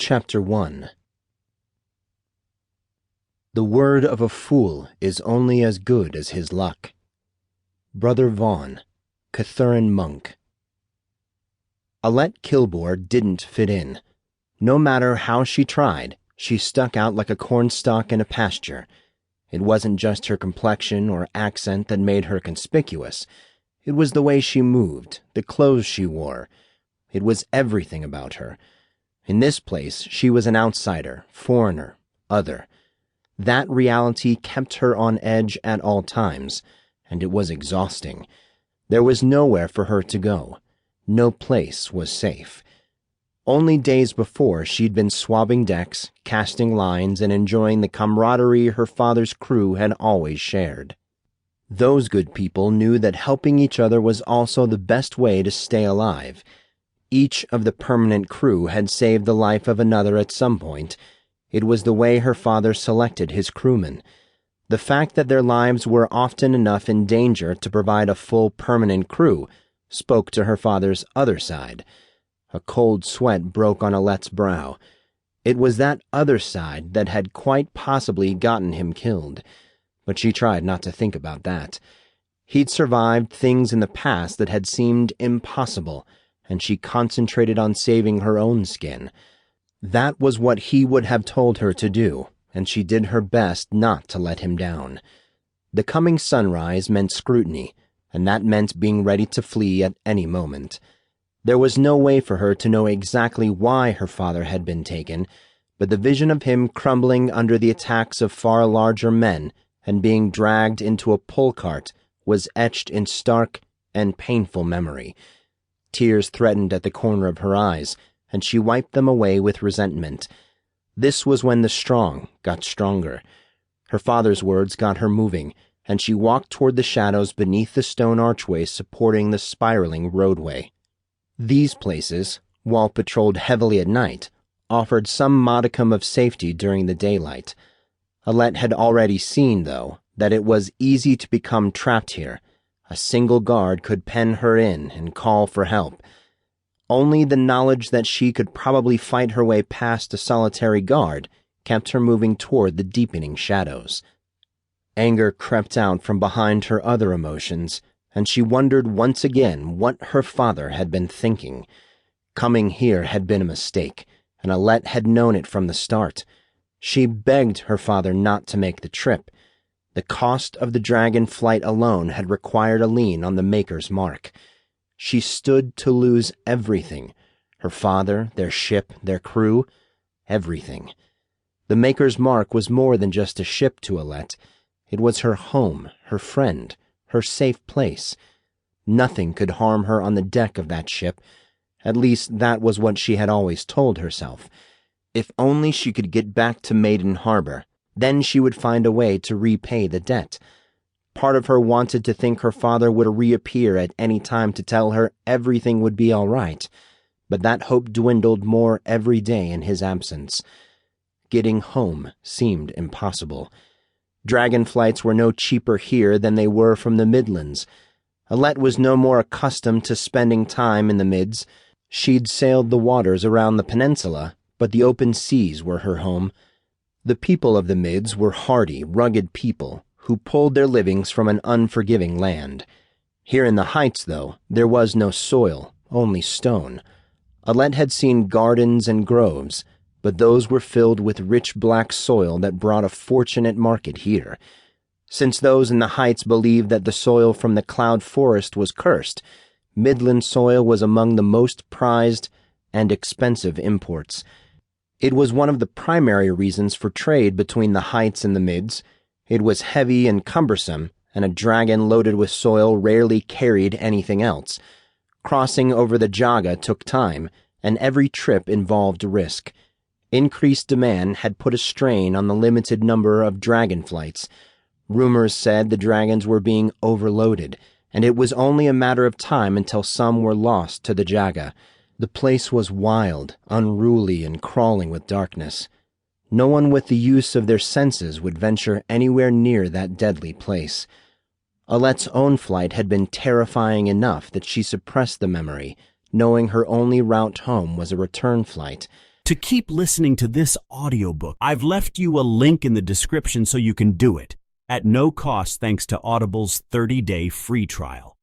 Chapter 1. The word of a fool is only as good as his luck. Brother Vaughan, Cathurin Monk. Alette Kilbour didn't fit in. No matter how she tried, she stuck out like a cornstalk in a pasture. It wasn't just her complexion or accent that made her conspicuous. It was the way she moved, the clothes she wore. It was everything about her. In this place, she was an outsider, foreigner, other. That reality kept her on edge at all times, and it was exhausting. There was nowhere for her to go. No place was safe. Only days before, she'd been swabbing decks, casting lines, and enjoying the camaraderie her father's crew had always shared. Those good people knew that helping each other was also the best way to stay alive. Each of the permanent crew had saved the life of another at some point. It was the way her father selected his crewmen. The fact that their lives were often enough in danger to provide a full permanent crew spoke to her father's other side. A cold sweat broke on Alette's brow. It was that other side that had quite possibly gotten him killed. But she tried not to think about that. He'd survived things in the past that had seemed impossible, and she concentrated on saving her own skin. That was what he would have told her to do, and she did her best not to let him down. The coming sunrise meant scrutiny, and that meant being ready to flee at any moment. There was no way for her to know exactly why her father had been taken, but the vision of him crumbling under the attacks of far larger men and being dragged into a pull cart was etched in stark and painful memory. Tears threatened at the corner of her eyes, and she wiped them away with resentment. This was when the strong got stronger. Her father's words got her moving, and she walked toward the shadows beneath the stone archway supporting the spiraling roadway. These places, while patrolled heavily at night, offered some modicum of safety during the daylight. Alette had already seen, though, that it was easy to become trapped here. A single guard could pen her in and call for help. Only the knowledge that she could probably fight her way past a solitary guard kept her moving toward the deepening shadows. Anger crept out from behind her other emotions, and she wondered once again what her father had been thinking. Coming here had been a mistake, and Alette had known it from the start. She begged her father not to make the trip. The cost of the dragon flight alone had required a lien on the Maker's mark. She stood to lose everything. Her father, their ship, their crew, everything. The Maker's mark was more than just a ship to Alette. It was her home, her friend, her safe place. Nothing could harm her on the deck of that ship. At least that was what she had always told herself. If only she could get back to Maiden Harbor, then she would find a way to repay the debt. Part of her wanted to think her father would reappear at any time to tell her everything would be all right, but that hope dwindled more every day in his absence. Getting home seemed impossible. Dragon flights were no cheaper here than they were from the Midlands. Alette was no more accustomed to spending time in the Mids. She'd sailed the waters around the peninsula, but the open seas were her home. The people of the Mids were hardy, rugged people who pulled their livings from an unforgiving land. Here in the heights, though, there was no soil, only stone. Alette had seen gardens and groves, but those were filled with rich black soil that brought a fortunate market here. Since those in the heights believed that the soil from the cloud forest was cursed, Midland soil was among the most prized and expensive imports. It was one of the primary reasons for trade between the heights and the Mids. It was heavy and cumbersome, and a dragon loaded with soil rarely carried anything else. Crossing over the Jaga took time, and every trip involved risk. Increased demand had put a strain on the limited number of dragon flights. Rumors said the dragons were being overloaded, and it was only a matter of time until some were lost to the Jaga. The place was wild, unruly, and crawling with darkness. No one with the use of their senses would venture anywhere near that deadly place. Alette's own flight had been terrifying enough that she suppressed the memory, knowing her only route home was a return flight. To keep listening to this audiobook, I've left you a link in the description so you can do it, at no cost thanks to Audible's 30-day free trial.